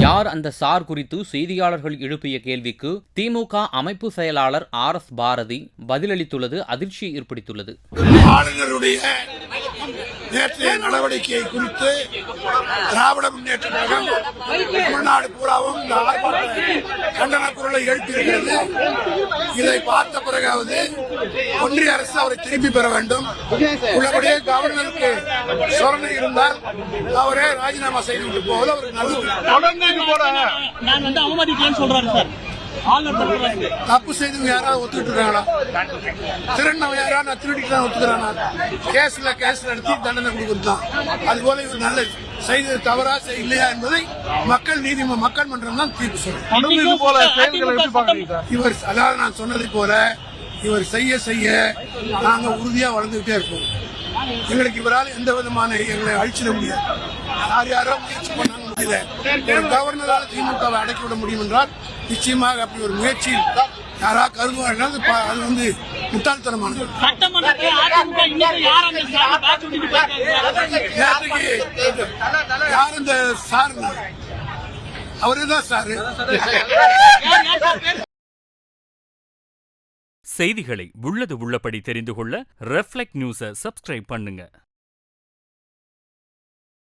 யார் அந்த சார் குறித்து செய்தியாளர்கள் எழுப்பிய கேள்விக்கு திமுக அமைப்பு செயலாளர் RS பாரதி பதிலளித்துள்ளது அதிர்ச்சியை ஏற்படுத்தியுள்ளது. ஆளுநருடைய நேற்றைய நடவடிக்கையை குறித்து திராவிட முன்னேற்ற கழகம் தமிழ்நாடு பூராவும் இந்த கண்டன குரலை எழுப்பியிருக்கிறது. இதை பார்த்த பிறகாவது ஒன்றிய அரசு அவரை திருப்பி பெற வேண்டும். உள்ளபடியே கவர்னருக்கு சொரணை இருந்தால் அவரே ராஜினாமா செய்துவிட்டு போவது அவருக்கு நல்லது. தப்பு செய்தவங்க யாராவது ஒத்துக்கிட்டு இருக்காங்களா? திருநவ யாராவது திருடிட்டு தான் ஒத்துக்கிறானா? கேஸ்ல நடத்தி தண்டனை கொடுக்குறதுதான். அதுபோல இவர் நல்ல செய்தது தவறா இல்லையா என்பதை மக்கள் மன்றம் தான் தீர்ப்பு சொல்லும். இவர் அதாவது நான் சொன்னதை போல இவர் செய்ய நாங்க உறுதியா வளர்ந்துகிட்டே இருப்போம். எங்களுக்கு இவரால் எந்த விதமான எங்களை அழிச்சிட முடியாது. யாரோ முயற்சி பண்ணாங்க முடியல. கவர்னரால் திமுகவை அடக்கிவிட முடியும் என்றால் நிச்சயமாக அப்படி ஒரு முயற்சி யாரா கருதுவார்கள். அது வந்து முட்டாள்தனமானது. யார் இந்த சார்? அவருதான் சாரு. செய்திகளை உள்ளது உள்ளபடி தெரிந்து கொள்ள ரெஃப்ளெக்ட் நியூஸை சப்ஸ்கிரைப் பண்ணுங்க.